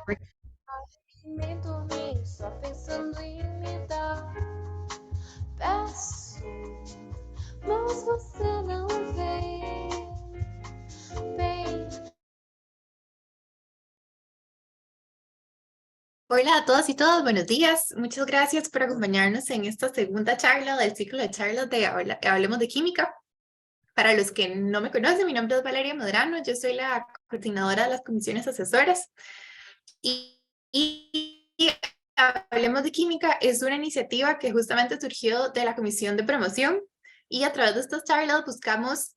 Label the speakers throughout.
Speaker 1: Dormir só pensando em me dar. Peço, mas você não vem. Vem.
Speaker 2: Hola a todas y todos, buenos días. Muchas gracias por acompañarnos en esta segunda charla del ciclo de charlas de Hablemos de Química. Para los que no me conocen, mi nombre es Valeria Medrano, yo soy la coordinadora de las comisiones asesoras y Hablemos de Química es una iniciativa que justamente surgió de la Comisión de Promoción y a través de estas charlas buscamos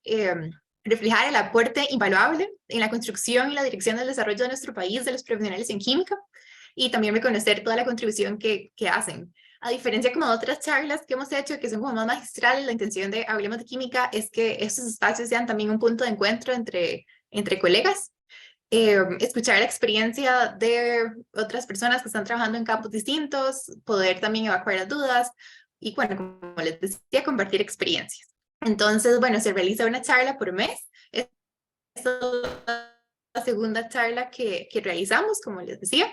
Speaker 2: reflejar el aporte invaluable en la construcción y la dirección del desarrollo de nuestro país de los profesionales en química y también reconocer toda la contribución que hacen. A diferencia como de otras charlas que hemos hecho, que son como más magistrales, la intención de Hablemos de Química es que estos espacios sean también un punto de encuentro entre colegas, escuchar la experiencia de otras personas que están trabajando en campos distintos, poder también evacuar las dudas y, bueno, como les decía, compartir experiencias. Entonces, bueno, se realiza una charla por mes. Esta es la segunda charla que realizamos, como les decía.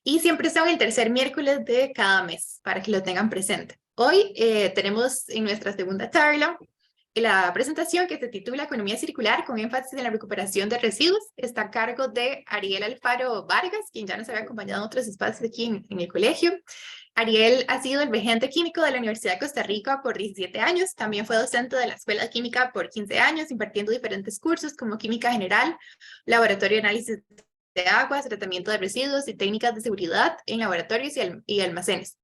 Speaker 2: Y siempre son el tercer miércoles de cada mes, para que lo tengan presente. Hoy tenemos en nuestra segunda charla la presentación que se titula Economía Circular con énfasis en la recuperación de residuos. Está a cargo de Ariel Alfaro Vargas, quien ya nos había acompañado en otros espacios aquí en el colegio. Ariel ha sido el regente químico de la Universidad de Costa Rica por 17 años. También fue docente de la Escuela de Química por 15 años, impartiendo diferentes cursos como Química General, Laboratorio de Análisis de Aguas, Tratamiento de Residuos y Técnicas de Seguridad en laboratorios y almacenes.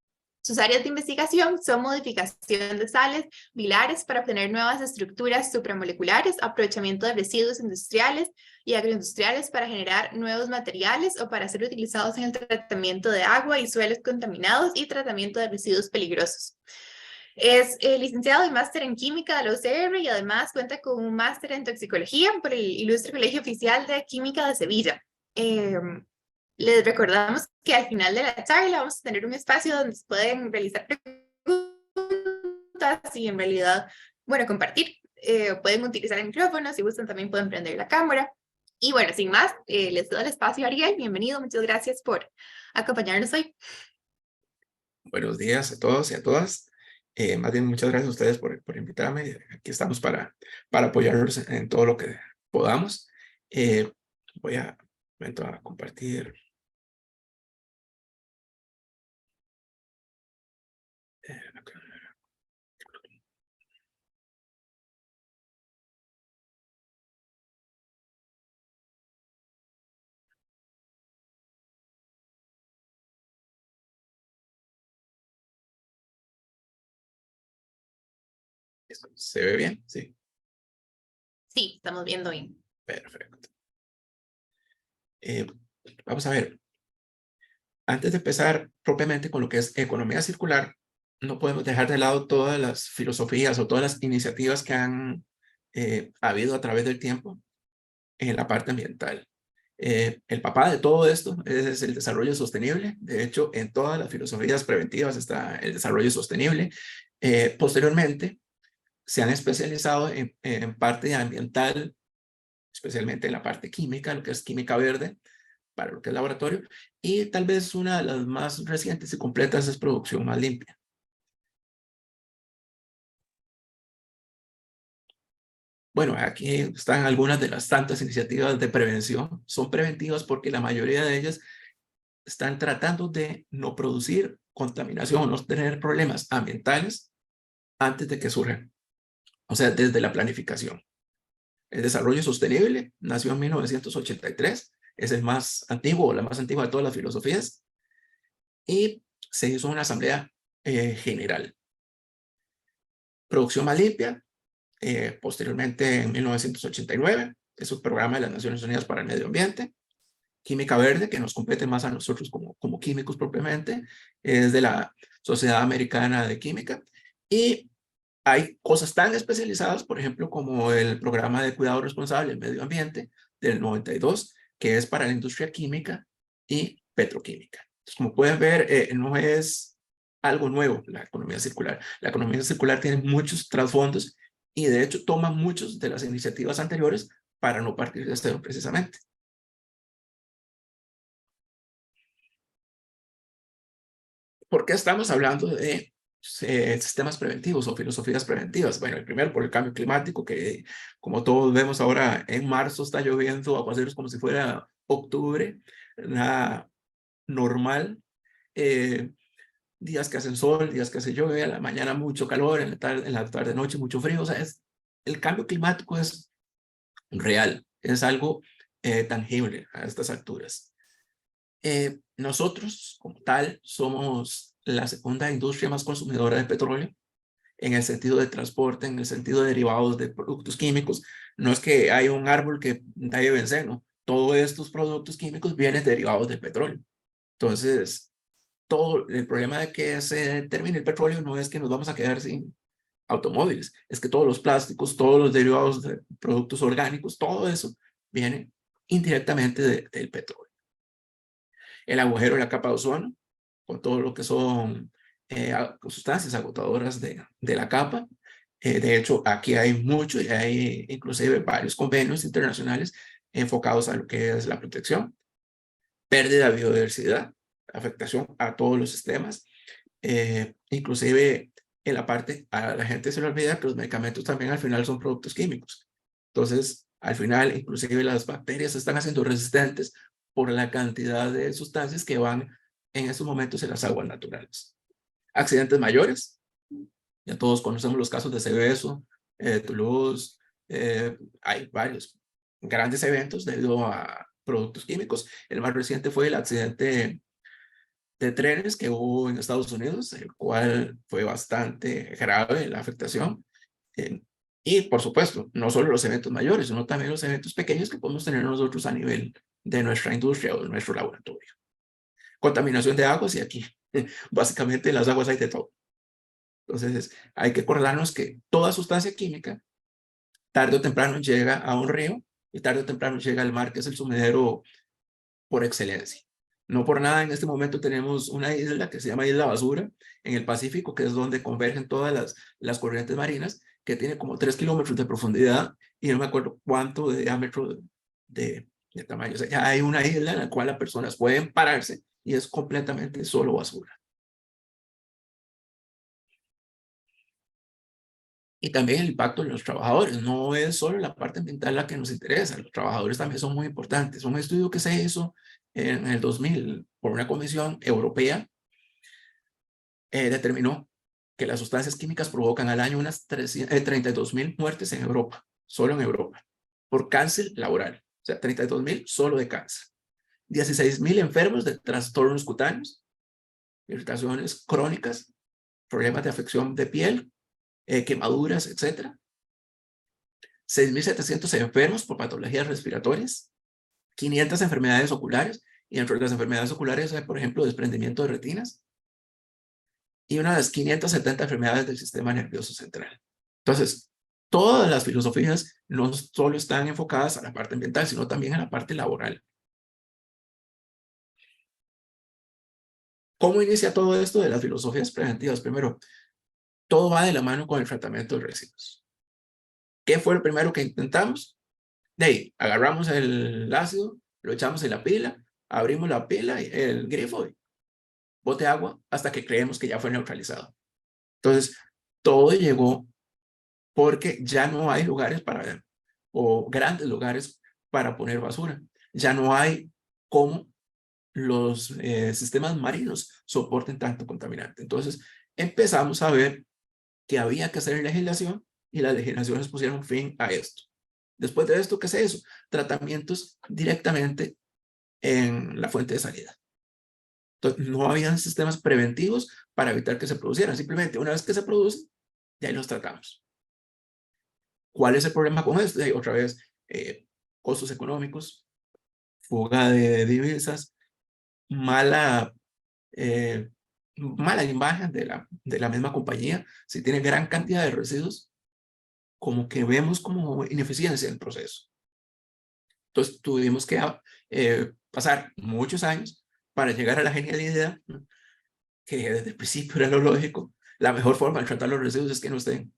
Speaker 2: Sus áreas de investigación son modificación de sales bilares para obtener nuevas estructuras supramoleculares, aprovechamiento de residuos industriales y agroindustriales para generar nuevos materiales o para ser utilizados en el tratamiento de agua y suelos contaminados y tratamiento de residuos peligrosos. Es licenciado y máster en química de la UCR y además cuenta con un máster en toxicología por el Ilustre Colegio Oficial de Química de Sevilla. Les recordamos que al final de la charla vamos a tener un espacio donde se pueden realizar preguntas y en realidad, bueno, compartir. Pueden utilizar el micrófono, si gustan también pueden prender la cámara. Y bueno, sin más, les doy el espacio a Ariel. Bienvenido, muchas gracias por acompañarnos hoy.
Speaker 3: Buenos días a todos y a todas. Más bien, muchas gracias a ustedes por invitarme. Aquí estamos para apoyarlos en todo lo que podamos. Voy a compartir. ¿Se ve bien? Sí.
Speaker 2: Sí, estamos viendo bien.
Speaker 3: Perfecto. Vamos a ver. Antes de empezar propiamente con lo que es economía circular, no podemos dejar de lado todas las filosofías o todas las iniciativas que han habido a través del tiempo en la parte ambiental. El papá de todo esto es el desarrollo sostenible. De hecho, en todas las filosofías preventivas está el desarrollo sostenible. Posteriormente, se han especializado en parte ambiental, especialmente en la parte química, lo que es química verde, para lo que es laboratorio, y tal vez una de las más recientes y completas es producción más limpia. Bueno, aquí están algunas de las tantas iniciativas de prevención. Son preventivas porque la mayoría de ellas están tratando de no producir contaminación, no tener problemas ambientales antes de que surjan. O sea, desde la planificación. El desarrollo sostenible nació en 1983, es el más antiguo, la más antigua de todas las filosofías, y se hizo una asamblea general. Producción más limpia, posteriormente en 1989, es un programa de las Naciones Unidas para el Medio Ambiente. Química verde, que nos compete más a nosotros como químicos propiamente, es de la Sociedad Americana de Química. Y hay cosas tan especializadas, por ejemplo, como el programa de cuidado responsable del medio ambiente del 92, que es para la industria química y petroquímica. Entonces, como pueden ver, no es algo nuevo la economía circular. La economía circular tiene muchos trasfondos y de hecho toma muchas de las iniciativas anteriores para no partir de cero precisamente. ¿Por qué estamos hablando de sistemas preventivos o filosofías preventivas? Bueno, el primero por el cambio climático, que como todos vemos ahora, en marzo está lloviendo aguaceros como si fuera octubre, nada normal. Días que hacen sol, días que hace lluvia, a la mañana mucho calor, en la tarde noche mucho frío. O sea, el cambio climático es real, es algo tangible a estas alturas. Nosotros, como tal, somos la segunda industria más consumidora de petróleo en el sentido de transporte, en el sentido de derivados de productos químicos. No es que hay un árbol que da benceno, todos estos productos químicos vienen derivados del petróleo. Entonces, todo el problema de que se termine el petróleo no es que nos vamos a quedar sin automóviles, es que todos los plásticos, todos los derivados de productos orgánicos, todo eso viene indirectamente del petróleo. El agujero de la capa de ozono, con todo lo que son sustancias agotadoras de la capa. De hecho, aquí hay mucho y hay inclusive varios convenios internacionales enfocados a lo que es la protección, pérdida de biodiversidad, afectación a todos los sistemas, inclusive en la parte, a la gente se le olvida que los medicamentos también al final son productos químicos. Entonces, al final, inclusive las bacterias se están haciendo resistentes por la cantidad de sustancias que van en estos momentos en las aguas naturales. Accidentes mayores, ya todos conocemos los casos de Seveso, Toulouse, hay varios grandes eventos debido a productos químicos. El más reciente fue el accidente de trenes que hubo en Estados Unidos, el cual fue bastante grave la afectación. Y por supuesto, no solo los eventos mayores, sino también los eventos pequeños que podemos tener nosotros a nivel de nuestra industria o de nuestro laboratorio. Contaminación de aguas, y aquí básicamente en las aguas hay de todo. Entonces hay que acordarnos que toda sustancia química tarde o temprano llega a un río y tarde o temprano llega al mar, que es el sumidero por excelencia. No por nada en este momento tenemos una isla que se llama Isla Basura en el Pacífico, que es donde convergen todas las corrientes marinas, que tiene como 3 kilómetros de profundidad y no me acuerdo cuánto de diámetro de tamaño. O sea, ya hay una isla en la cual las personas pueden pararse y es completamente solo basura. Y también el impacto en los trabajadores. No es solo la parte ambiental la que nos interesa. Los trabajadores también son muy importantes. Un estudio que se hizo en el 2000 por una comisión europea determinó que las sustancias químicas provocan al año unas 32.000 muertes en Europa, solo en Europa, por cáncer laboral. O sea, 32.000 solo de cáncer. 16.000 enfermos de trastornos cutáneos, irritaciones crónicas, problemas de afección de piel, quemaduras, etc. 6.700 enfermos por patologías respiratorias, 500 enfermedades oculares, y entre las enfermedades oculares hay, por ejemplo, desprendimiento de retinas, y unas 570 enfermedades del sistema nervioso central. Entonces, todas las filosofías no solo están enfocadas a la parte ambiental, sino también a la parte laboral. ¿Cómo inicia todo esto de las filosofías preventivas? Primero, todo va de la mano con el tratamiento de residuos. ¿Qué fue lo primero que intentamos? De ahí, agarramos el ácido, lo echamos en la pila, abrimos la pila, el grifo, y bote agua hasta que creemos que ya fue neutralizado. Entonces, todo llegó porque ya no hay lugares para, o grandes lugares para poner basura. Ya no hay cómo los sistemas marinos soporten tanto contaminante. Entonces, empezamos a ver que había que hacer legislación y las legislaciones pusieron fin a esto. Después de esto, ¿qué es eso? Tratamientos directamente en la fuente de salida. Entonces, no habían sistemas preventivos para evitar que se producieran. Simplemente una vez que se producen, ya ahí los tratamos. ¿Cuál es el problema con esto? Otra vez, costos económicos, fuga de divisas, mala imagen de la misma compañía. Si tiene gran cantidad de residuos, como que vemos como ineficiencia en el proceso. Entonces tuvimos que pasar muchos años para llegar a la genialidad, ¿no? Que desde el principio era lo lógico. La mejor forma de tratar los residuos es que no estén,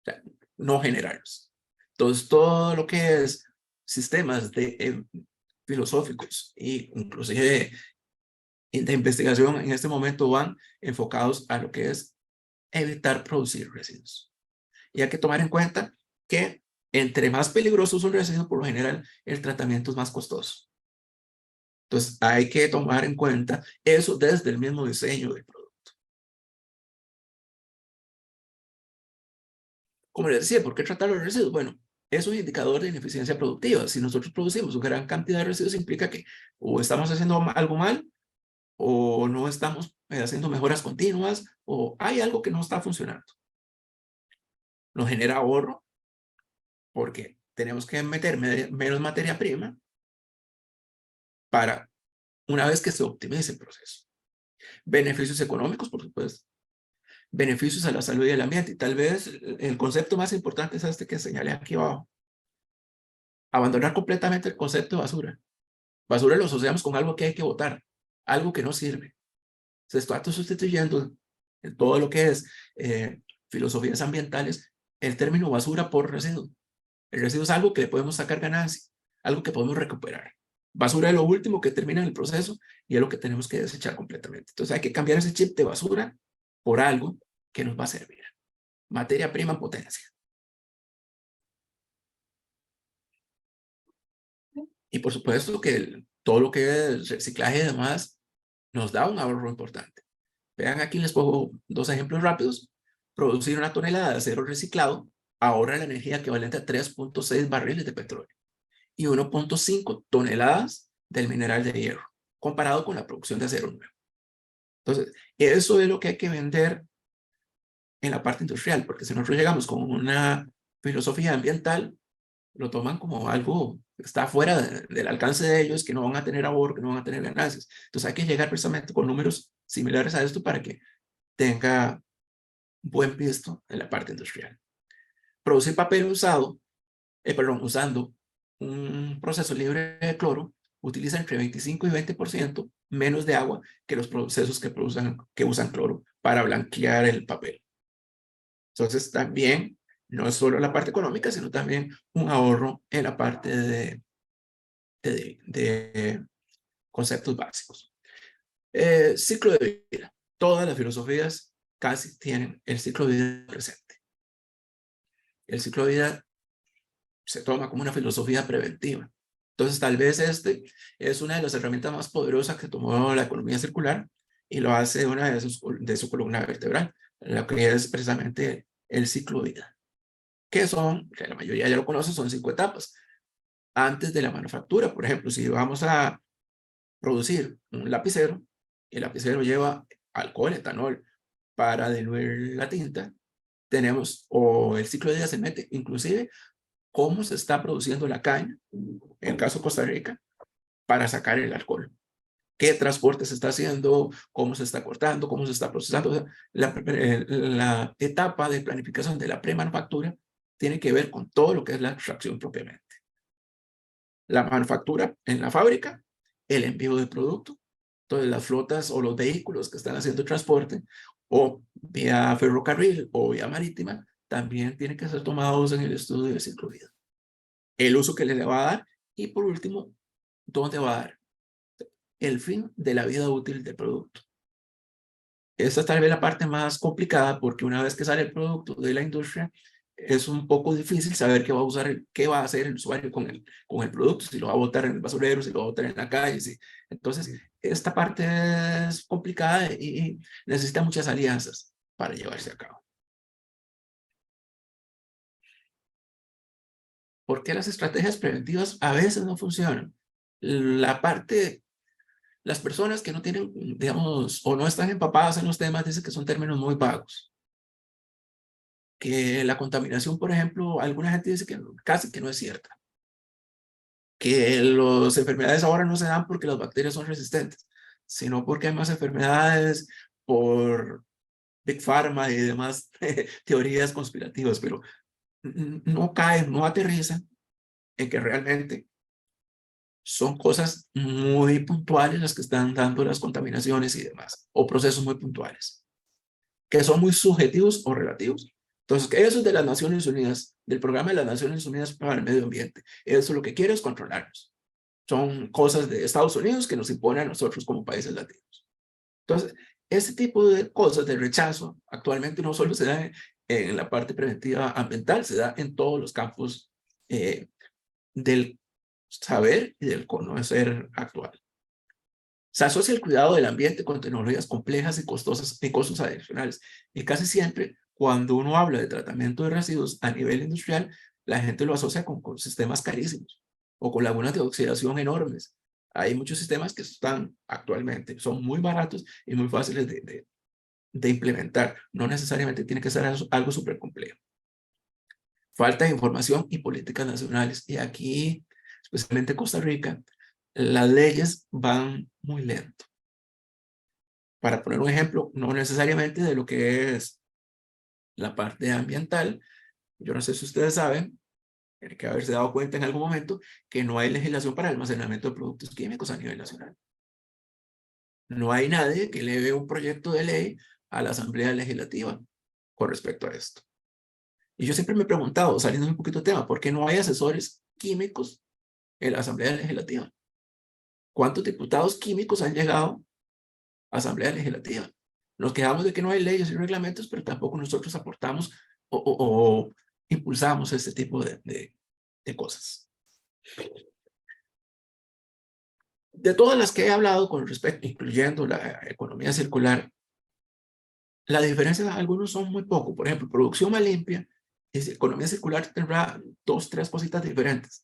Speaker 3: o sea, no generarlos. Entonces todo lo que es sistemas filosóficos e inclusive de investigación en este momento van enfocados a lo que es evitar producir residuos. Y hay que tomar en cuenta que entre más peligroso es un residuo, por lo general, el tratamiento es más costoso. Entonces, hay que tomar en cuenta eso desde el mismo diseño del producto. Como les decía, ¿por qué tratar los residuos? Bueno, es un indicador de ineficiencia productiva. Si nosotros producimos una gran cantidad de residuos, implica que o estamos haciendo algo mal, o no estamos haciendo mejoras continuas, o hay algo que no está funcionando. Nos genera ahorro, porque tenemos que meter menos materia prima para una vez que se optimice el proceso. Beneficios económicos, por supuesto. Beneficios a la salud y al ambiente. Y tal vez el concepto más importante es este que señalé aquí abajo. Abandonar completamente el concepto de basura. Basura lo asociamos con algo que hay que botar, algo que no sirve. Se está sustituyendo en todo lo que es filosofías ambientales el término basura por residuo. El residuo es algo que le podemos sacar ganancia, algo que podemos recuperar. Basura es lo último que termina en el proceso y es lo que tenemos que desechar completamente. Entonces hay que cambiar ese chip de basura por algo que nos va a servir. Materia prima en potencia. Y por supuesto que todo lo que es reciclaje y demás nos da un ahorro importante. Vean, aquí les pongo dos ejemplos rápidos. Producir una tonelada de acero reciclado ahorra la energía equivalente a 3.6 barriles de petróleo y 1.5 toneladas del mineral de hierro, comparado con la producción de acero nuevo. Entonces, eso es lo que hay que vender en la parte industrial, porque si nosotros llegamos con una filosofía ambiental, lo toman como algo que está fuera del alcance de ellos, que no van a tener ahorro, que no van a tener ganancias. Entonces hay que llegar precisamente con números similares a esto para que tenga buen visto en la parte industrial. Producir papel usando un proceso libre de cloro utiliza entre 25 y 20% menos de agua que los procesos que usan cloro para blanquear el papel. Entonces también no es solo la parte económica, sino también un ahorro en la parte de conceptos básicos. Ciclo de vida. Todas las filosofías casi tienen el ciclo de vida presente. El ciclo de vida se toma como una filosofía preventiva. Entonces, tal vez este es una de las herramientas más poderosas que tomó la economía circular y lo hace una de su columna vertebral, lo que es precisamente el ciclo de vida, que la mayoría ya lo conoce, son 5 etapas. Antes de la manufactura, por ejemplo, si vamos a producir un lapicero, el lapicero lleva alcohol, etanol, para diluir la tinta, o el ciclo de vida se mete, inclusive, cómo se está produciendo la caña, en el caso de Costa Rica, para sacar el alcohol. ¿Qué transporte se está haciendo? ¿Cómo se está cortando? ¿Cómo se está procesando? O sea, la etapa de planificación de la premanufactura tiene que ver con todo lo que es la extracción propiamente. La manufactura en la fábrica, el envío del producto, entonces las flotas o los vehículos que están haciendo transporte, o vía ferrocarril o vía marítima, también tienen que ser tomados en el estudio de ciclo de vida. El uso que le va a dar y por último, ¿dónde va a dar? El fin de la vida útil del producto. Esta es tal vez la parte más complicada porque una vez que sale el producto de la industria, es un poco difícil saber qué va a hacer el usuario con el producto, si lo va a botar en el basurero, si lo va a botar en la calle. Entonces, esta parte es complicada y necesita muchas alianzas para llevarse a cabo. ¿Por qué las estrategias preventivas a veces no funcionan? Las personas que no tienen, digamos, o no están empapadas en los temas, dicen que son términos muy vagos. Que la contaminación, por ejemplo, alguna gente dice que casi que no es cierta. Que las enfermedades ahora no se dan porque las bacterias son resistentes, sino porque hay más enfermedades por Big Pharma y demás teorías conspirativas, pero no caen, no aterrizan en que realmente son cosas muy puntuales las que están dando las contaminaciones y demás, o procesos muy puntuales, que son muy subjetivos o relativos. Entonces, eso es de las Naciones Unidas, del Programa de las Naciones Unidas para el Medio Ambiente. Eso lo que quiere es controlarnos. son cosas de Estados Unidos que nos imponen a nosotros como países latinos. Entonces, ese tipo de cosas de rechazo actualmente no solo se da en la parte preventiva ambiental, se da en todos los campos del saber y del conocer actual. Se asocia el cuidado del ambiente con tecnologías complejas y costosas y costos adicionales. Y casi siempre, cuando uno habla de tratamiento de residuos a nivel industrial, la gente lo asocia con sistemas carísimos o con lagunas de oxidación enormes. Hay muchos sistemas que están actualmente, son muy baratos y muy fáciles de implementar. No necesariamente tiene que ser algo súper complejo. Falta de información y políticas nacionales. Y aquí, especialmente en Costa Rica, las leyes van muy lento. Para poner un ejemplo, no necesariamente de lo que es la parte ambiental. Yo no sé si ustedes saben, tiene que haberse dado cuenta en algún momento que no hay legislación para el almacenamiento de productos químicos a nivel nacional. No hay nadie que eleve un proyecto de ley a la Asamblea Legislativa con respecto a esto. Y yo siempre me he preguntado, saliendo un poquito de tema, ¿por qué no hay asesores químicos en la Asamblea Legislativa? ¿Cuántos diputados químicos han llegado a Asamblea Legislativa? Nos quejamos de que no hay leyes y reglamentos, pero tampoco nosotros aportamos o impulsamos este tipo de cosas. De todas las que he hablado con respecto, incluyendo la economía circular, la diferencia de algunos son muy poco. Por ejemplo, producción más limpia y economía circular tendrá 2, 3 cositas diferentes.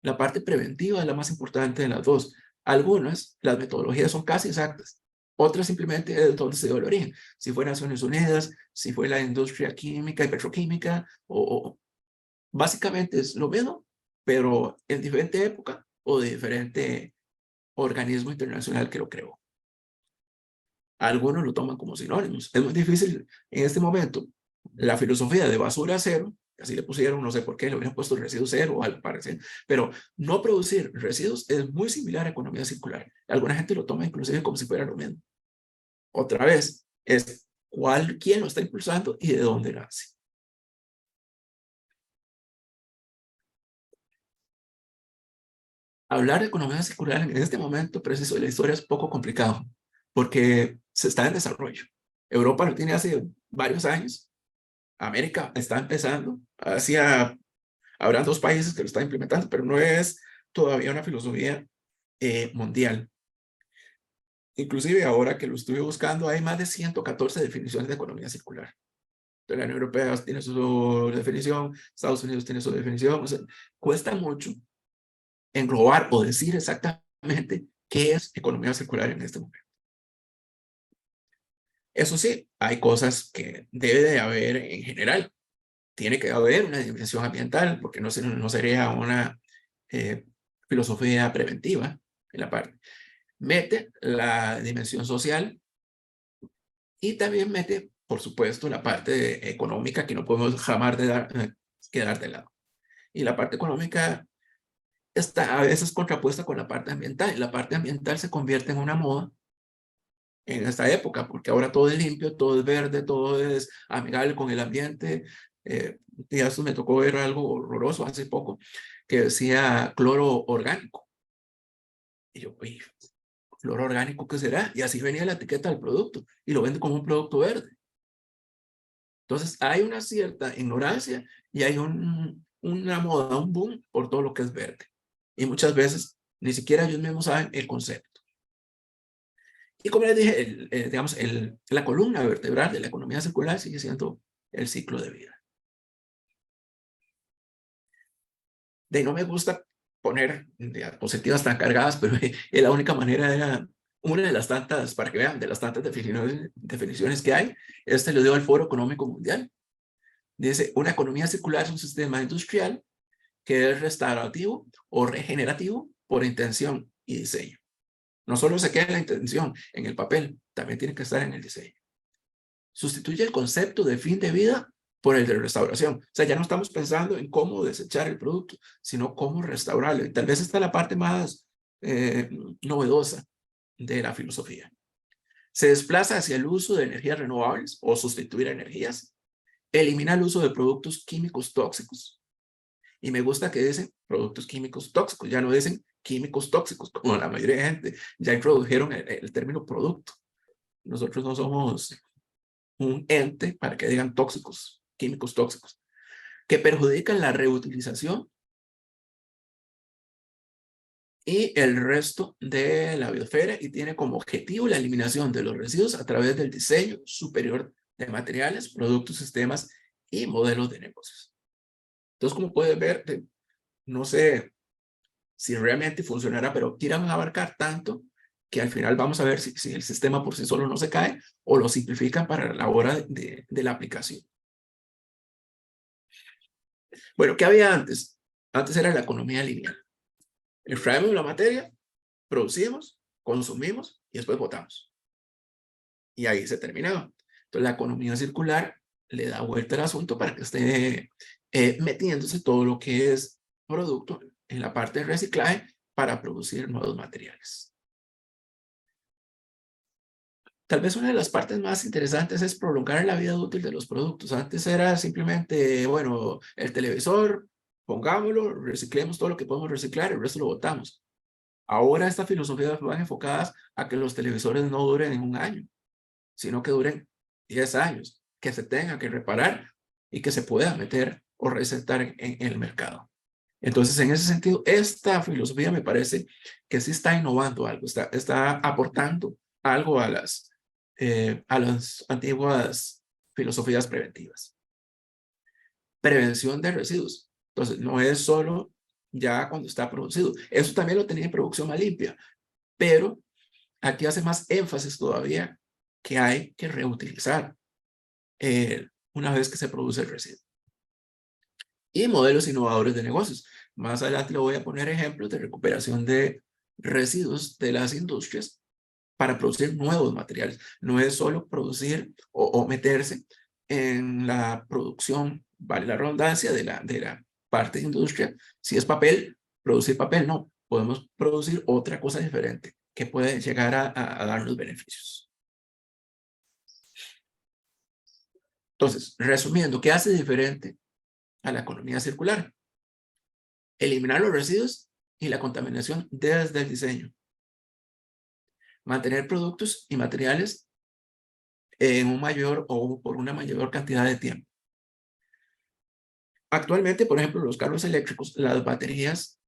Speaker 3: La parte preventiva es la más importante de las dos. Algunas, las metodologías son casi exactas. Otras simplemente es donde se dio el origen. Si fue Naciones Unidas, si fue la industria química y petroquímica, básicamente es lo mismo, pero en diferente época o de diferente organismo internacional que lo creó. Algunos lo toman como sinónimos. Es muy difícil en este momento. La filosofía de basura cero, así le pusieron, no sé por qué, le hubieran puesto residuo cero o algo parecido, pero no producir residuos es muy similar a economía circular. Alguna gente lo toma inclusive como si fuera lo mismo. Otra vez, es quién lo está impulsando y de dónde nace. Hablar de economía circular en este momento preciso de la historia es poco complicado, porque se está en desarrollo. Europa lo tiene hace varios años. América está empezando. Habrán 2 países que lo están implementando, pero no es todavía una filosofía mundial. Inclusive ahora que lo estuve buscando, hay más de 114 definiciones de economía circular. Entonces, la Unión Europea tiene su definición, Estados Unidos tiene su definición. O sea, cuesta mucho englobar o decir exactamente qué es economía circular en este momento. Eso sí, hay cosas que debe de haber en general. Tiene que haber una dimensión ambiental, porque no sería una filosofía preventiva en la parte. Mete la dimensión social y también mete, por supuesto, la parte económica que no podemos jamás quedar de lado. Y la parte económica está a veces contrapuesta con la parte ambiental. Y la parte ambiental se convierte en una moda en esta época, porque ahora todo es limpio, todo es verde, todo es amigable con el ambiente. Y eso me tocó ver algo horroroso hace poco, que decía cloro orgánico. Y yo, oye, ¿cloro orgánico qué será? Y así venía la etiqueta del producto, y lo vende como un producto verde. Entonces, hay una cierta ignorancia y hay una moda, un boom por todo lo que es verde. Y muchas veces ni siquiera ellos mismos saben el concepto. Y como les dije, digamos, la columna vertebral de la economía circular sigue siendo el ciclo de vida. No me gusta poner diapositivas tan cargadas, pero es la única manera, era una de las tantas, para que vean, de las tantas definiciones que hay. Este lo dio al Foro Económico Mundial. Dice, una economía circular es un sistema industrial que es restaurativo o regenerativo por intención y diseño. No solo se queda en la intención, en el papel, también tiene que estar en el diseño. Sustituye el concepto de fin de vida por el de restauración. O sea, ya no estamos pensando en cómo desechar el producto, sino cómo restaurarlo. Y tal vez esta es la parte más novedosa de la filosofía. Se desplaza hacia el uso de energías renovables o sustituir energías. Elimina el uso de productos químicos tóxicos Y me gusta que dicen productos químicos tóxicos, ya no dicen químicos tóxicos, como la mayoría de gente ya introdujeron el término producto. Nosotros no somos un ente para que digan tóxicos, químicos tóxicos, que perjudican la reutilización y el resto de la biosfera y tiene como objetivo la eliminación de los residuos a través del diseño superior de materiales, productos, sistemas y modelos de negocios. Entonces, como puedes ver, no sé si realmente funcionará, pero quieren abarcar tanto que al final vamos a ver si el sistema por sí solo no se cae o lo simplifican para la hora de la aplicación. Bueno, ¿qué había antes? Antes era la economía lineal. Extraemos la materia, producimos, consumimos y después botamos. Y ahí se terminaba. Entonces la economía circular le da vuelta al asunto para que esté metiéndose todo lo que es producto en la parte de reciclaje para producir nuevos materiales. Tal vez una de las partes más interesantes es prolongar la vida útil de los productos. Antes era simplemente, bueno, el televisor, pongámoslo, reciclemos todo lo que podemos reciclar, el resto lo botamos. Ahora estas filosofías van enfocadas a que los televisores no duren en un año, sino que duren 10 años, que se tenga que reparar y que se pueda meter o recetar en el mercado. Entonces, en ese sentido, esta filosofía me parece que sí está innovando algo, está aportando algo a las antiguas filosofías preventivas. Prevención de residuos. Entonces, no es solo ya cuando está producido. Eso también lo tenía en producción más limpia, pero aquí hace más énfasis todavía que hay que reutilizar una vez que se produce el residuo. Y modelos innovadores de negocios. Más adelante le voy a poner ejemplos de recuperación de residuos de las industrias para producir nuevos materiales. No es solo producir o meterse en la producción, vale la redundancia, de la parte de industria. Si es papel, producir papel, no. Podemos producir otra cosa diferente que puede llegar a darnos beneficios. Entonces, resumiendo, ¿qué hace diferente a la economía circular? Eliminar los residuos y la contaminación desde el diseño. Mantener productos y materiales en un mayor o por una mayor cantidad de tiempo. Actualmente, por ejemplo, los carros eléctricos, las baterías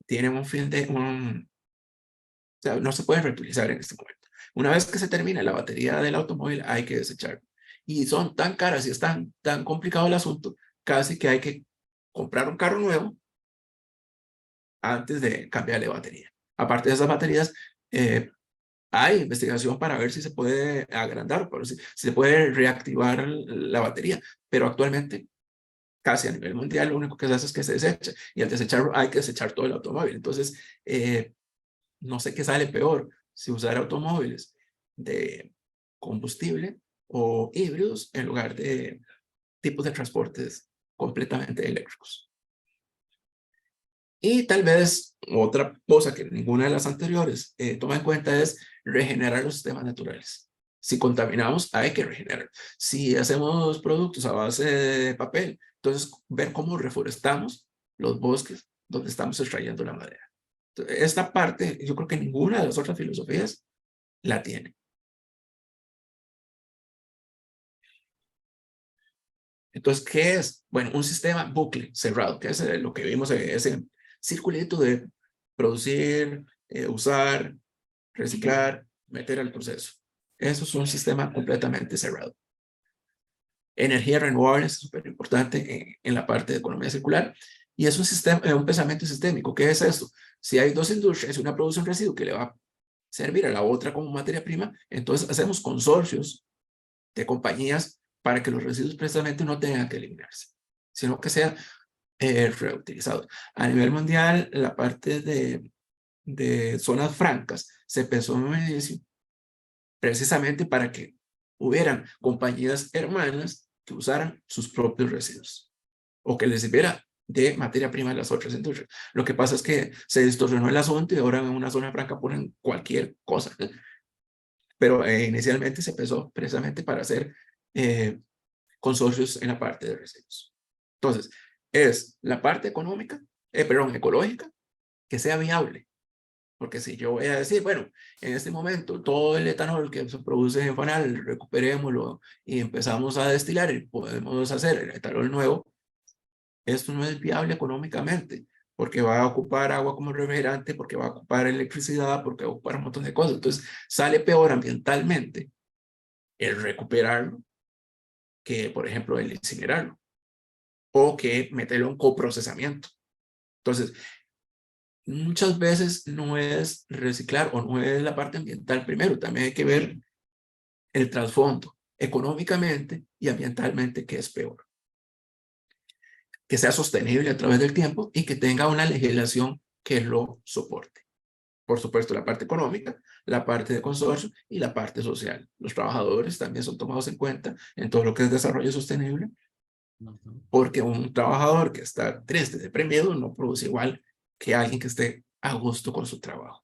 Speaker 3: tienen un fin de... o sea, no se pueden reutilizar en este momento. Una vez que se termina la batería del automóvil, hay que desecharlo. Y son tan caras y es tan complicado el asunto, casi que hay que comprar un carro nuevo antes de cambiarle batería. Aparte de esas baterías, hay investigación para ver si se puede agrandar, si se puede reactivar la batería, pero actualmente casi a nivel mundial lo único que se hace es que se desecha y al desecharlo hay que desechar todo el automóvil. Entonces, no sé qué sale peor, si usar automóviles de combustible o híbridos en lugar de tipos de transportes completamente eléctricos. Y tal vez otra cosa que ninguna de las anteriores toma en cuenta es regenerar los sistemas naturales. Si contaminamos, hay que regenerar. Si hacemos productos a base de papel, entonces ver cómo reforestamos los bosques donde estamos extrayendo la madera. Entonces, esta parte, yo creo que ninguna de las otras filosofías la tiene. Entonces, ¿qué es? Bueno, un sistema bucle cerrado, que es lo que vimos, ese circulito de producir, usar, reciclar, meter al proceso. Eso es un sistema completamente cerrado. Energía renovable es súper importante en la parte de economía circular y es un sistema, un pensamiento sistémico. ¿Qué es esto? Si hay dos industrias y una produce un residuo que le va a servir a la otra como materia prima, entonces hacemos consorcios de compañías para que los residuos precisamente no tengan que eliminarse, sino que sean reutilizados. A nivel mundial, la parte de zonas francas se pensó en un inicio precisamente para que hubieran compañías hermanas que usaran sus propios residuos o que les sirviera de materia prima a las otras industrias. Lo que pasa es que se distorsionó el asunto y ahora en una zona franca ponen cualquier cosa. Pero inicialmente se pensó precisamente para hacer consorcios en la parte de residuos. Entonces, es la parte económica, ecológica, que sea viable. Porque si yo voy a decir, bueno, en este momento todo el etanol que se produce en Fanal, recuperémoslo y empezamos a destilar y podemos hacer el etanol nuevo, esto no es viable económicamente, porque va a ocupar agua como refrigerante, porque va a ocupar electricidad, porque va a ocupar un montón de cosas. Entonces, sale peor ambientalmente el recuperarlo que, por ejemplo, el incinerarlo o que meterlo en coprocesamiento. Entonces, muchas veces no es reciclar o no es la parte ambiental primero, también hay que ver el trasfondo económicamente y ambientalmente, que es peor. Que sea sostenible a través del tiempo y que tenga una legislación que lo soporte. Por supuesto, la parte económica, la parte de consorcio y la parte social. Los trabajadores también son tomados en cuenta en todo lo que es desarrollo sostenible, porque un trabajador que está triste, deprimido, no produce igual que alguien que esté a gusto con su trabajo.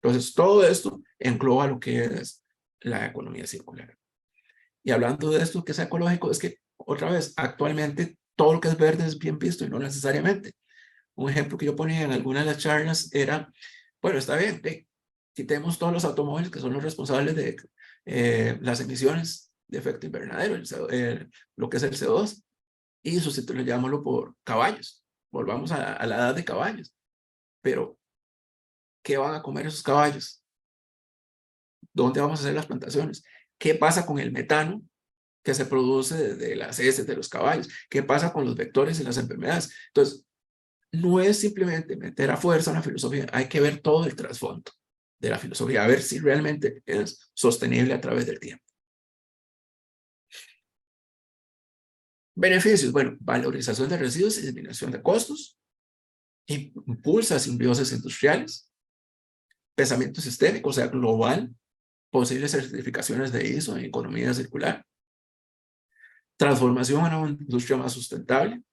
Speaker 3: Entonces, todo esto engloba lo que es la economía circular. Y hablando de esto que es ecológico, es que, otra vez, actualmente todo lo que es verde es bien visto y no necesariamente. Un ejemplo que yo ponía en algunas de las charlas era, bueno, está bien, quitemos todos los automóviles que son los responsables de las emisiones de efecto invernadero, lo que es el CO2, y sustituyámoslo por caballos. Volvamos a la edad de caballos. Pero, ¿qué van a comer esos caballos? ¿Dónde vamos a hacer las plantaciones? ¿Qué pasa con el metano que se produce de las heces de los caballos? ¿Qué pasa con los vectores y las enfermedades? Entonces, no es simplemente meter a fuerza una filosofía, hay que ver todo el trasfondo de la filosofía, a ver si realmente es sostenible a través del tiempo. Beneficios, bueno, valorización de residuos y disminución de costos, impulsa simbiosis industriales, pensamiento sistémico, o sea, global, posibles certificaciones de ISO en economía circular, transformación a una industria más sustentable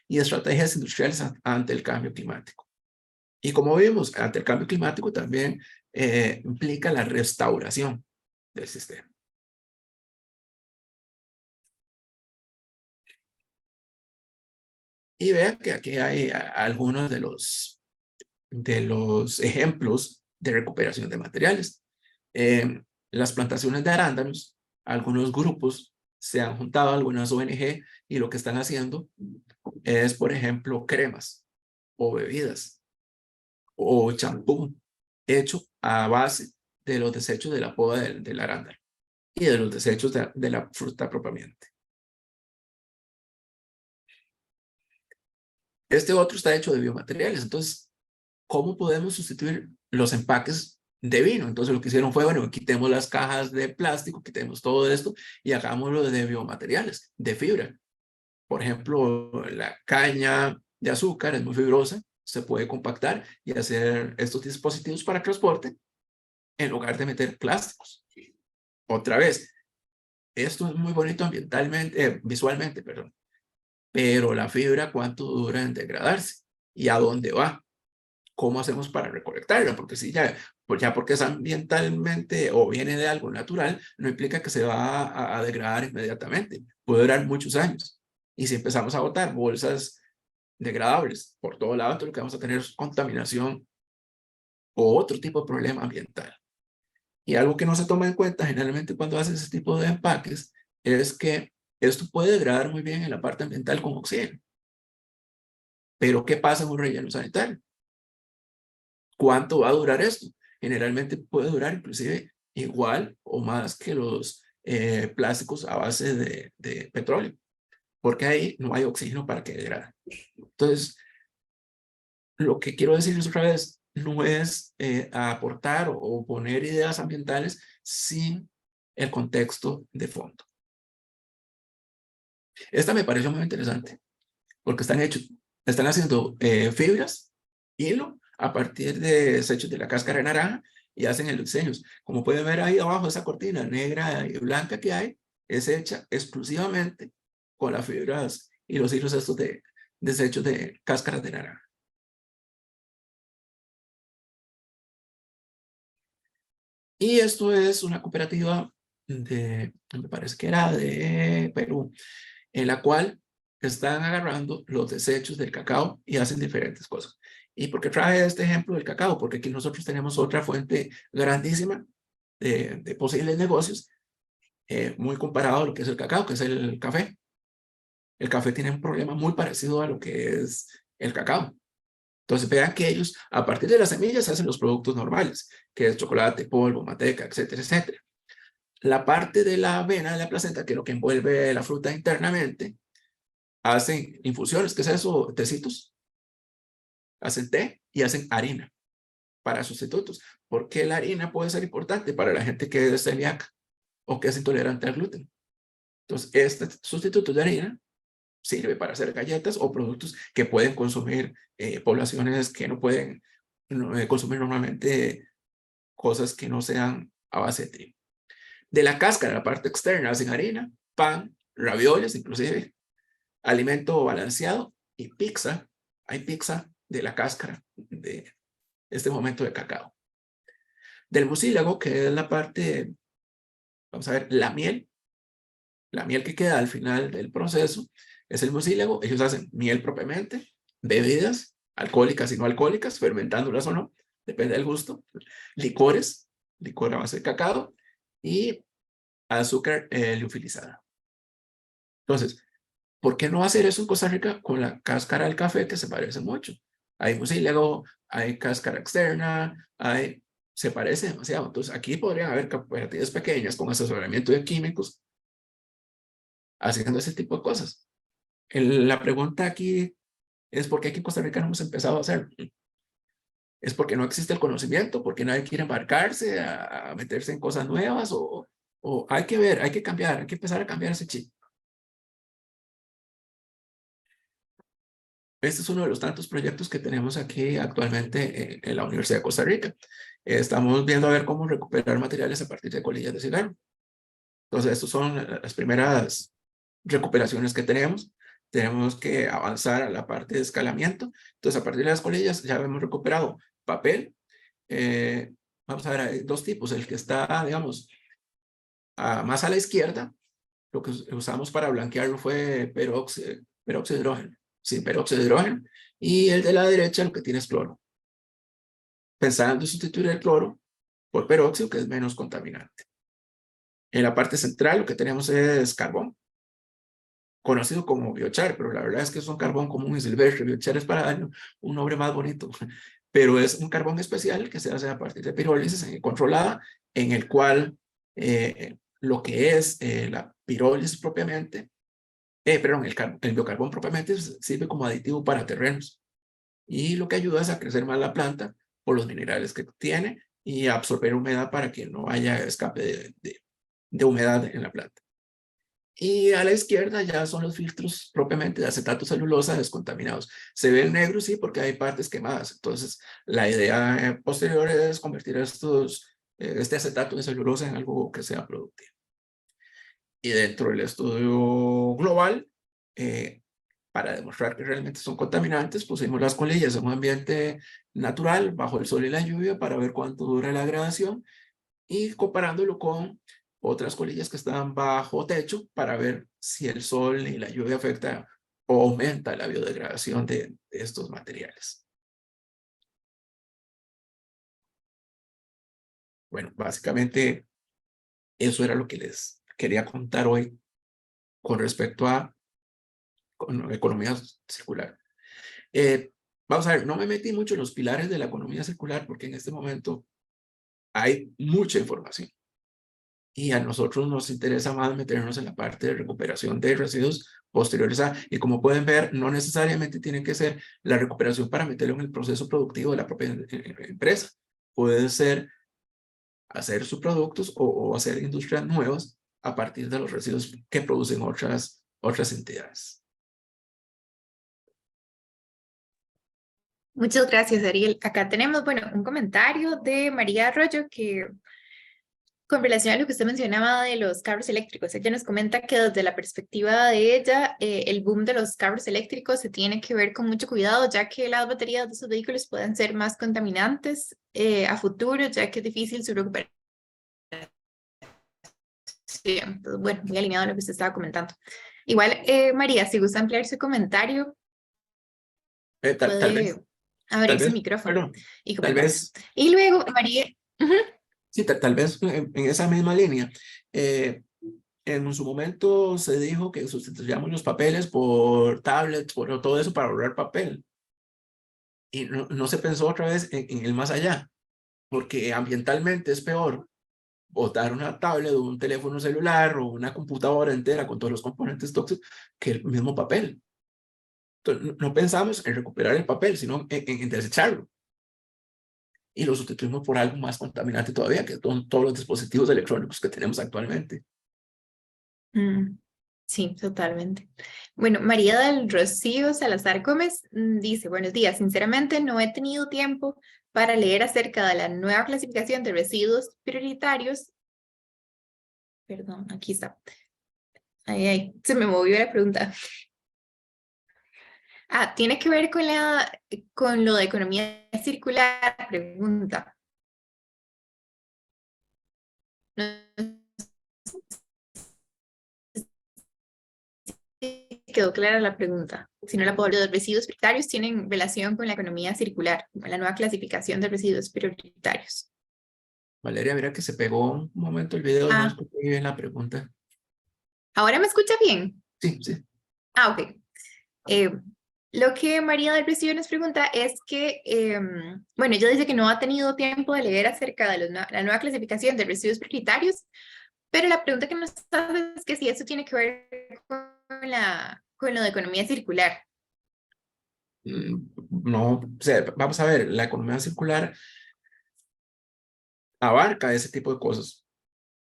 Speaker 3: y estrategias industriales ante el cambio climático. Y como vimos, ante el cambio climático también implica la restauración del sistema. Y vean que aquí hay algunos de los ejemplos de recuperación de materiales. Las plantaciones de arándanos, algunos grupos se han juntado, algunas ONG, y lo que están haciendo es, por ejemplo, cremas o bebidas o champú hecho a base de los desechos de la poda del arándano y de los desechos de la fruta propiamente. Este otro está hecho de biomateriales. Entonces, ¿cómo podemos sustituir los empaques de vino? Entonces, lo que hicieron fue, bueno, quitemos las cajas de plástico, quitemos todo esto y hagámoslo de biomateriales, de fibra. Por ejemplo, la caña de azúcar es muy fibrosa, se puede compactar y hacer estos dispositivos para transporte en lugar de meter plásticos. Otra vez, esto es muy bonito ambientalmente, visualmente, perdón, pero la fibra, ¿cuánto dura en degradarse? ¿Y a dónde va? ¿Cómo hacemos para recolectarla? Porque si ya, pues ya porque es ambientalmente o viene de algo natural, no implica que se va a degradar inmediatamente. Puede durar muchos años. Y si empezamos a botar bolsas degradables por todo lado, entonces lo que vamos a tener es contaminación o otro tipo de problema ambiental. Y algo que no se toma en cuenta generalmente cuando haces ese tipo de empaques es que esto puede degradar muy bien en la parte ambiental con oxígeno. Pero ¿qué pasa en un relleno sanitario? ¿Cuánto va a durar esto? Generalmente puede durar inclusive igual o más que los plásticos a base de petróleo, porque ahí no hay oxígeno para que degrade. Entonces, lo que quiero decirles otra vez, no es aportar o poner ideas ambientales sin el contexto de fondo. Esta me pareció muy interesante, porque están haciendo fibras, hilo, a partir de desechos de la cáscara de naranja y hacen el diseños. Como pueden ver ahí abajo, esa cortina negra y blanca que hay, es hecha exclusivamente con las fibras y los hilos estos de desechos de cáscaras de naranja. Y esto es una cooperativa me parece que era de Perú, en la cual están agarrando los desechos del cacao y hacen diferentes cosas. ¿Y por qué traje este ejemplo del cacao? Porque aquí nosotros tenemos otra fuente grandísima de posibles negocios, muy comparado a lo que es el cacao, que es el café. El café tiene un problema muy parecido a lo que es el cacao. Entonces vean que ellos, a partir de las semillas, hacen los productos normales, que es chocolate, polvo, manteca, etcétera, etcétera. La parte de la avena de la placenta, que es lo que envuelve la fruta internamente, hacen infusiones, ¿qué es eso? Tecitos. Hacen té y hacen harina para sustitutos. ¿Por qué la harina puede ser importante para la gente que es celíaca o que es intolerante al gluten? Entonces, este sustituto de harina sirve para hacer galletas o productos que pueden consumir poblaciones que no pueden consumir normalmente cosas que no sean a base de trigo. De la cáscara, la parte externa, hacen harina, pan, ravioles, inclusive, alimento balanceado y pizza. Hay pizza de la cáscara de este momento de cacao. Del mucílago, que es la parte, vamos a ver, la miel que queda al final del proceso, es el mucílago. Ellos hacen miel propiamente, bebidas alcohólicas y no alcohólicas, fermentándolas o no, depende del gusto, licores, licor a base de cacao y azúcar liofilizada. Entonces, ¿por qué no hacer eso en Costa Rica con la cáscara del café, que se parece mucho? Hay mucílago, hay cáscara externa, se parece demasiado. Entonces, aquí podrían haber cooperativas pequeñas con asesoramiento de químicos haciendo ese tipo de cosas. La pregunta aquí es por qué aquí en Costa Rica no hemos empezado a hacer. ¿Es porque no existe el conocimiento? ¿Porque nadie quiere embarcarse a meterse en cosas nuevas? ¿O hay que ver, hay que cambiar, hay que empezar a cambiar ese chip? Este es uno de los tantos proyectos que tenemos aquí actualmente en la Universidad de Costa Rica. Estamos viendo a ver cómo recuperar materiales a partir de colillas de cigarro. Entonces, estas son las primeras recuperaciones que tenemos. Tenemos que avanzar a la parte de escalamiento. Entonces, a partir de las colillas ya hemos recuperado papel. Vamos a ver, hay dos tipos. El que está, digamos, más a la izquierda, lo que usamos para blanquearlo fue peróxido de hidrógeno. Sí, peróxido de hidrógeno. Y el de la derecha lo que tiene es cloro. Pensando en sustituir el cloro por peróxido, que es menos contaminante. En la parte central lo que tenemos es carbón, conocido como biochar, pero la verdad es que es un carbón común y silvestre. Biochar es para darle un nombre más bonito, pero es un carbón especial que se hace a partir de pirólisis controlada, en el cual lo que es la pirólisis propiamente, perdón, el biocarbón propiamente sirve como aditivo para terrenos y lo que ayuda es a crecer más la planta por los minerales que tiene y a absorber humedad para que no haya escape de humedad en la planta. Y a la izquierda ya son los filtros propiamente de acetato celulosa descontaminados. Se ven negros, sí, porque hay partes quemadas. Entonces, la idea posterior es convertir este acetato de celulosa en algo que sea productivo. Y dentro del estudio global, para demostrar que realmente son contaminantes, pusimos las colillas en un ambiente natural, bajo el sol y la lluvia, para ver cuánto dura la degradación y comparándolo con otras colillas que están bajo techo para ver si el sol y la lluvia afecta o aumenta la biodegradación de estos materiales. Bueno, básicamente eso era lo que les quería contar hoy con respecto a economía circular. Vamos a ver, no me metí mucho en los pilares de la economía circular porque en este momento hay mucha información. Y a nosotros nos interesa más meternos en la parte de recuperación de residuos posteriores y como pueden ver, no necesariamente tiene que ser la recuperación para meterlo en el proceso productivo de la propia empresa. Puede ser hacer sus productos o hacer industrias nuevas a partir de los residuos que producen otras entidades.
Speaker 2: Muchas gracias, Ariel. Acá tenemos, bueno, un comentario de María Arroyo que con relación a lo que usted mencionaba de los carros eléctricos, ella nos comenta que desde la perspectiva de ella, el boom de los carros eléctricos se tiene que ver con mucho cuidado, ya que las baterías de esos vehículos pueden ser más contaminantes a futuro, ya que es difícil su recuperación. Entonces, bueno, muy alineado a lo que usted estaba comentando. Igual, María, si gusta ampliar su comentario,
Speaker 3: Tal vez,
Speaker 2: puede abrir su micrófono
Speaker 3: perdón,
Speaker 2: y
Speaker 3: tal
Speaker 2: comentar.
Speaker 3: vez,
Speaker 2: Y luego, María, ujú,
Speaker 3: sí, tal vez en esa misma línea. En su momento se dijo que sustituyamos los papeles por tablets, por todo eso para ahorrar papel. Y no se pensó otra vez en el más allá, porque ambientalmente es peor botar una tablet o un teléfono celular o una computadora entera con todos los componentes tóxicos que el mismo papel. Entonces, no pensamos en recuperar el papel, sino en desecharlo. Y lo sustituimos por algo más contaminante todavía, que son todos los dispositivos electrónicos que tenemos actualmente.
Speaker 2: sí, totalmente. Bueno, María del Rocío Salazar Gómez dice, buenos días, sinceramente no he tenido tiempo para leer acerca de la nueva clasificación de residuos prioritarios. Perdón, aquí está. Ay, se me movió la pregunta. Ah, tiene que ver con lo de economía circular, pregunta. No sé si quedó clara la pregunta. Si no la puedo, los residuos prioritarios tienen relación con la economía circular, con la nueva clasificación de residuos prioritarios.
Speaker 3: Valeria, mira que se pegó un momento el video y no
Speaker 2: Ah,
Speaker 3: escuché bien la pregunta.
Speaker 2: ¿ahora me escucha bien?
Speaker 3: Sí, sí.
Speaker 2: Ah, ok. Eh, lo que María del Rocío nos pregunta es que, bueno, ella dice que no ha tenido tiempo de leer acerca de la nueva clasificación de residuos prioritarios, pero la pregunta que nos hace es que si eso tiene que ver con lo de economía circular.
Speaker 3: No, o sea, vamos a ver, la economía circular abarca ese tipo de cosas,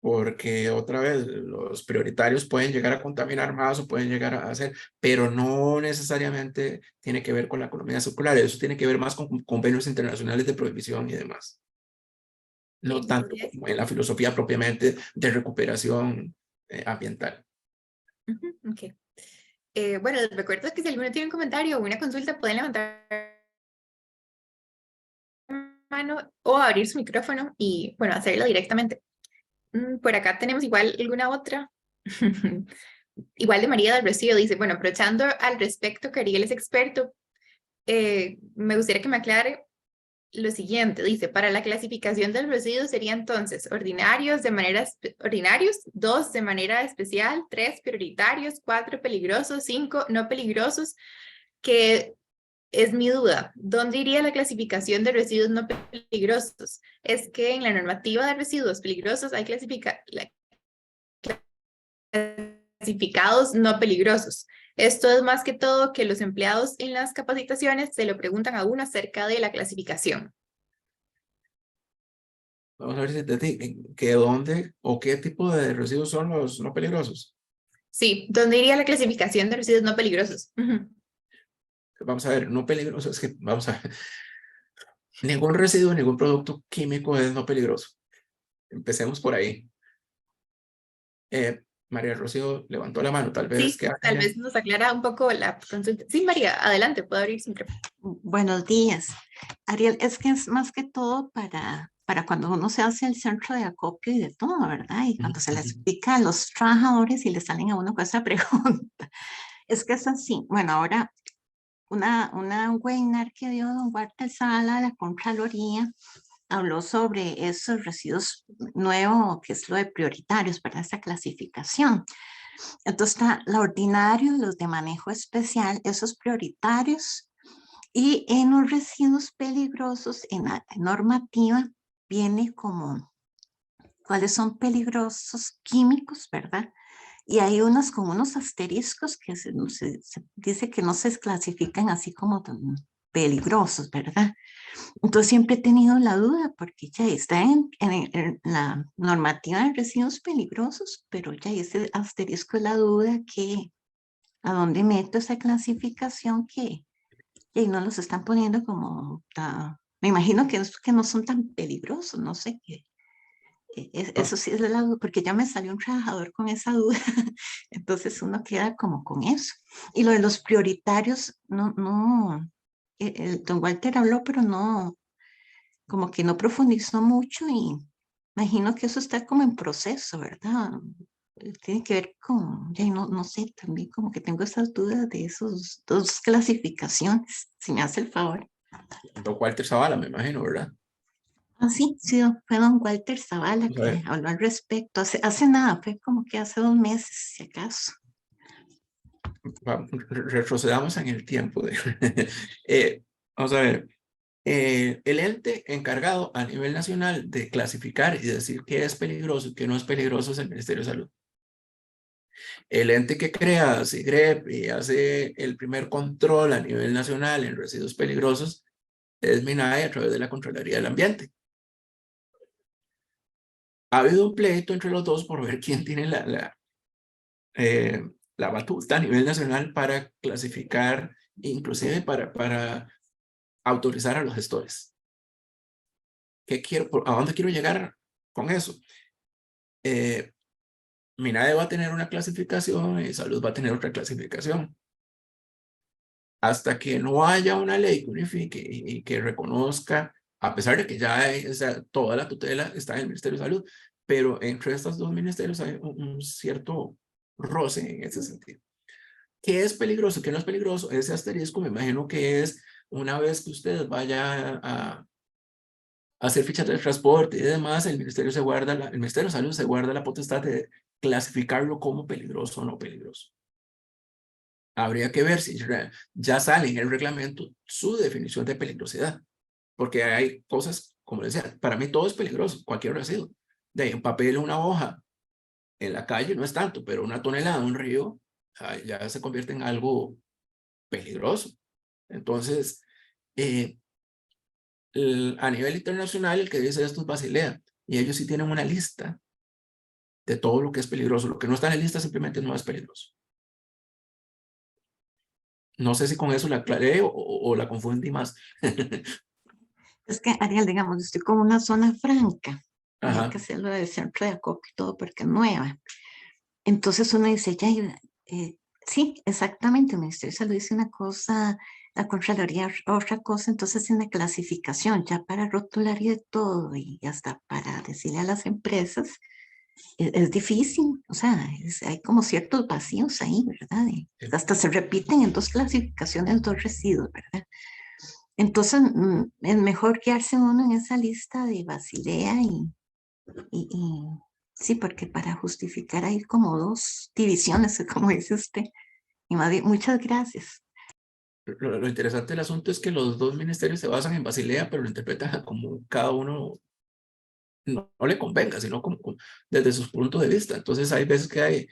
Speaker 3: porque otra vez los prioritarios pueden llegar a contaminar más o pueden llegar a hacer, pero no necesariamente tiene que ver con la economía circular, eso tiene que ver más con convenios internacionales de prohibición y demás, no tanto
Speaker 2: Entonces,
Speaker 3: como en la filosofía propiamente de recuperación ambiental.
Speaker 2: ok. Bueno, les recuerdo que si alguno tiene un comentario o una consulta, pueden levantar la mano o abrir su micrófono y, bueno, hacerlo directamente. Por acá tenemos igual alguna otra. Igual de María del Rocío dice, bueno, aprovechando al respecto que Ariel es experto, me gustaría que me aclare lo siguiente. Dice, para la clasificación del residuo sería entonces ordinarios, 2 de manera especial, 3 prioritarios, 4 peligrosos, 5 no peligrosos, que es mi duda. ¿Dónde iría la clasificación de residuos no peligrosos? Es que en la normativa de residuos peligrosos hay clasificados no peligrosos. Esto es más que todo que los empleados en las capacitaciones se lo preguntan a uno acerca de la clasificación.
Speaker 3: Vamos a ver si te que dónde o qué tipo de residuos son los no peligrosos.
Speaker 2: Sí, ¿dónde iría la clasificación de residuos no peligrosos?
Speaker 3: Vamos a ver, no peligrosos, es que vamos a ver, ningún residuo, ningún producto químico es no peligroso. Empecemos por ahí. María Rocío levantó la mano, tal vez
Speaker 2: Sí,
Speaker 3: que
Speaker 2: tal
Speaker 3: ya.
Speaker 2: vez nos aclara un poco la consulta. Sí, María, adelante, puedo abrir su micrófono.
Speaker 4: Buenos días. Ariel, es que es más que todo para cuando uno se hace el centro de acopio y de todo, ¿verdad? Y cuando se le explica a los trabajadores y le salen a uno con esa pregunta. Es que es así. Bueno, ahora una webinar que dio don Walter Sala de la Contraloría habló sobre esos residuos nuevos, que es lo de prioritarios, ¿verdad? Esa clasificación. Entonces está la ordinario, los de manejo especial, esos prioritarios. Y en los residuos peligrosos, en la normativa, viene como cuáles son peligrosos químicos, ¿verdad? Y hay unos con unos asteriscos que se dice que no se clasifican así como tan peligrosos, ¿verdad? Entonces siempre he tenido la duda porque ya está en la normativa de residuos peligrosos, pero ya ese asterisco es la duda que a dónde meto esa clasificación que y no los están poniendo como, me imagino que no son tan peligrosos, no sé qué. Eso sí es la duda, porque ya me salió un trabajador con esa duda, entonces uno queda como con eso. Y lo de los prioritarios, el don Walter habló, pero no, como que no profundizó mucho y imagino que eso está como en proceso, ¿verdad? tiene que ver con, ya no sé, también como que tengo esas dudas de esos dos clasificaciones, si me hace el favor.
Speaker 3: Don Walter Zavala, me imagino, ¿verdad?
Speaker 4: Ah, sí, sí, fue don Walter Zavala
Speaker 3: Vamos a
Speaker 4: que
Speaker 3: ver.
Speaker 4: habló al respecto, hace nada, fue como que hace 2 meses, si acaso.
Speaker 3: Retrocedamos en el tiempo. Vamos a ver. El ente encargado a nivel nacional de clasificar y decir qué es peligroso y qué no es peligroso es el Ministerio de Salud. El ente que crea SIGREP y hace el primer control a nivel nacional en residuos peligrosos es MINAE a través de la Contraloría del Ambiente. Ha habido un pleito entre los dos por ver quién tiene la batuta a nivel nacional para clasificar, inclusive para autorizar a los gestores. ¿A dónde quiero llegar con eso? MINAE va a tener una clasificación y Salud va a tener otra clasificación. Hasta que no haya una ley que unifique y que reconozca, a pesar de que ya hay, o sea, toda la tutela está en el Ministerio de Salud, pero entre estos dos ministerios hay un cierto roce en ese sentido. ¿Qué es peligroso? ¿Qué no es peligroso? Ese asterisco me imagino que es una vez que usted vaya a hacer fichas de transporte y demás, el Ministerio el Ministerio de Salud se guarda la potestad de clasificarlo como peligroso o no peligroso. Habría que ver si ya sale en el reglamento su definición de peligrosidad, porque hay cosas, como decía, para mí todo es peligroso, cualquier residuo. De un papel, una hoja en la calle no es tanto, pero una tonelada en un río ya se convierte en algo peligroso. Entonces, a nivel internacional, el que dice esto es Basilea, y ellos sí tienen una lista de todo lo que es peligroso. Lo que no está en la lista simplemente no es peligroso. No sé si con eso la aclaré o la confundí más.
Speaker 4: Es que, Ariel, digamos, estoy como una zona franca, y hay que
Speaker 3: Ajá.
Speaker 4: hacerlo del centro de acopio y todo porque es nueva. Entonces uno dice, ya, sí, exactamente, el Ministerio de Salud dice una cosa, la Contraloría otra cosa, entonces en la clasificación, ya para rotular y de todo, y hasta para decirle a las empresas, es difícil, o sea, hay como ciertos vacíos ahí, ¿verdad? Y hasta se repiten en 2 clasificaciones, 2 residuos, ¿verdad? Entonces, es mejor guiarse uno en esa lista de Basilea y sí, porque para justificar hay como 2 divisiones, como dice usted. Y más bien, muchas gracias.
Speaker 3: Lo interesante del asunto es que los dos ministerios se basan en Basilea, pero lo interpretan como cada uno no le convenga, sino como desde sus puntos de vista. Entonces hay veces que hay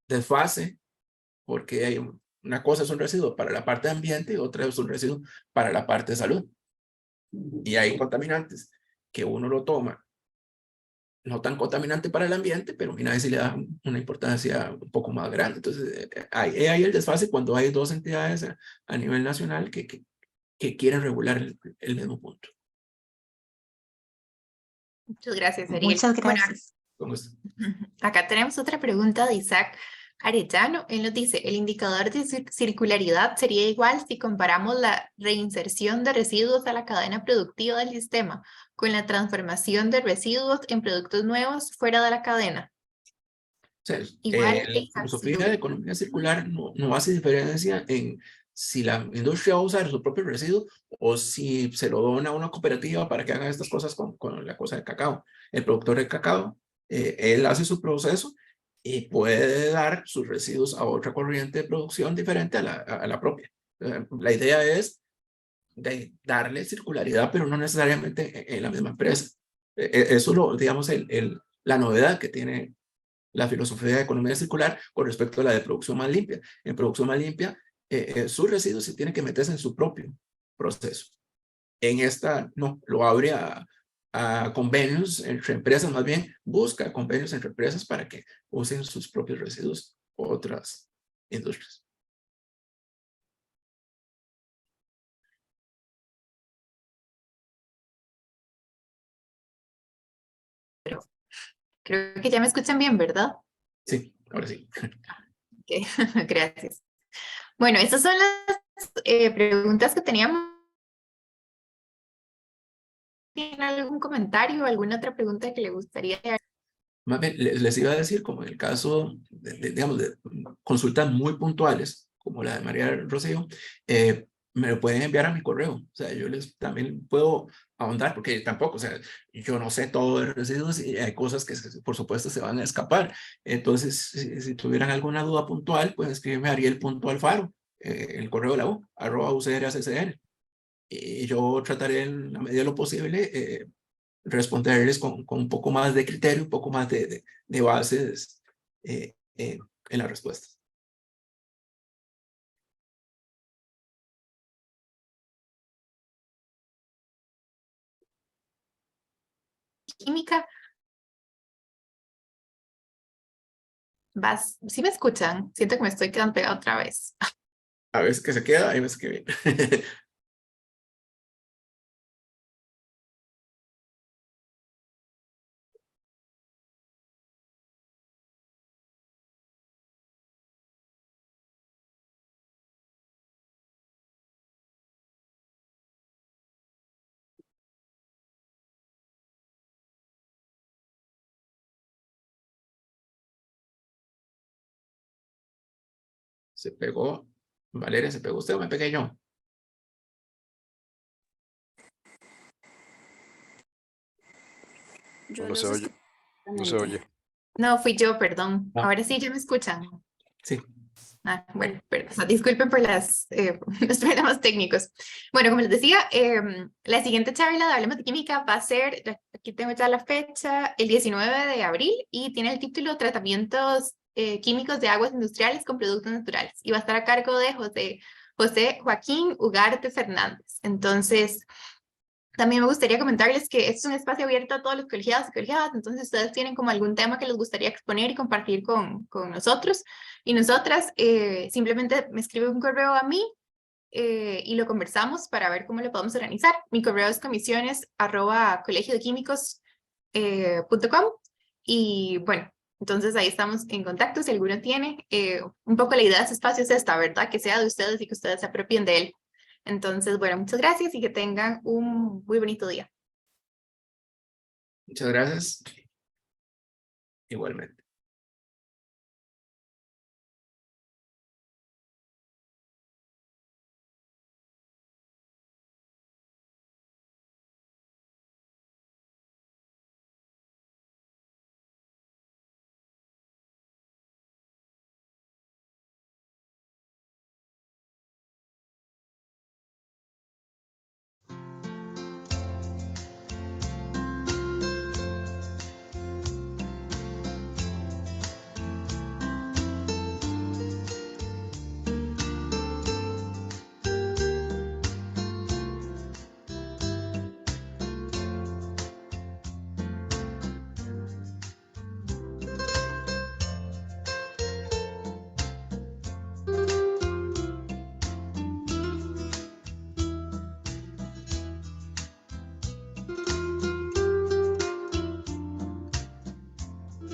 Speaker 3: desfase, porque hay una cosa es un residuo para la parte de ambiente y otra es un residuo para la parte de salud. Y hay contaminantes que uno lo toma no tan contaminante para el ambiente, pero mira, sí le da una importancia un poco más grande. Entonces, hay el desfase cuando hay dos entidades a nivel nacional que quieren regular el mismo punto.
Speaker 2: Muchas gracias, Ariel.
Speaker 4: Muchas
Speaker 2: Bueno,
Speaker 4: gracias.
Speaker 2: acá tenemos otra pregunta de Isaac Arellano. Él nos dice, el indicador de circularidad sería igual si comparamos la reinserción de residuos a la cadena productiva del sistema con la transformación de residuos en productos nuevos fuera de la cadena.
Speaker 3: O sea,
Speaker 2: Igual,
Speaker 3: la filosofía de economía circular no hace diferencia en si la industria va a usar su propio residuo o si se lo dona a una cooperativa para que hagan estas cosas con la cosa del cacao. El productor de cacao, él hace su proceso y puede dar sus residuos a otra corriente de producción diferente a la propia. La idea es de darle circularidad, pero no necesariamente en la misma empresa. Eso lo, digamos, la novedad que tiene la filosofía de economía circular con respecto a la de producción más limpia. En producción más limpia, sus residuos se tienen que meterse en su propio proceso. En esta, no, lo abre a convenios entre empresas, más bien busca convenios entre empresas para que usen sus propios residuos otras industrias.
Speaker 2: creo que ya me escuchan bien, ¿verdad?
Speaker 3: Sí, ahora sí.
Speaker 2: Okay. Gracias. Bueno, estas son las preguntas que teníamos. ¿Tiene algún comentario o alguna otra pregunta que le gustaría hacer?
Speaker 3: Más bien, les iba a decir, como en el caso, digamos, de consultas muy puntuales, como la de María Rocío, me lo pueden enviar a mi correo. O sea, yo les también puedo ahondar, porque tampoco, o sea, yo no sé todo de residuos y hay cosas que por supuesto se van a escapar. Entonces, si tuvieran alguna duda puntual, pues escríbeme a Ariel.alfaro, el correo de la U, @ucraccn. Y yo trataré en la medida de lo posible responderles con un poco más de criterio, un poco más de bases en las respuestas.
Speaker 2: Química. ¿Sí me escuchan? Siento que me estoy quedando pegada otra vez.
Speaker 3: A veces que se queda, hay veces que viene. Se pegó. Valeria, ¿se pegó usted o me pegué yo?
Speaker 1: Yo
Speaker 5: No se
Speaker 1: los
Speaker 5: oye,
Speaker 1: escucho
Speaker 5: no se
Speaker 1: perfectamente.
Speaker 5: oye.
Speaker 2: No, fui yo, perdón.
Speaker 3: Ah,
Speaker 2: Ahora sí ya me escuchan.
Speaker 3: sí.
Speaker 2: Bueno, pero, o sea, disculpen por los problemas técnicos. Bueno, como les decía, la siguiente charla de Hablemos de Química va a ser, aquí tengo ya la fecha, el 19 de abril y tiene el título Tratamientos Químicos de Aguas Industriales con Productos Naturales y va a estar a cargo de José Joaquín Ugarte Fernández. Entonces, también me gustaría comentarles que este es un espacio abierto a todos los colegiados y colegiadas, entonces ustedes tienen como algún tema que les gustaría exponer y compartir con nosotros y nosotras, simplemente me escribe un correo a mí y lo conversamos para ver cómo lo podemos organizar. Mi correo es comisiones@colegiodequímicos.com y bueno, entonces ahí estamos en contacto si alguno tiene. Un poco la idea de este espacio es esta, ¿verdad? Que sea de ustedes y que ustedes se apropien de él. Entonces, bueno, muchas gracias y que tengan un muy bonito día.
Speaker 3: Muchas gracias. Igualmente.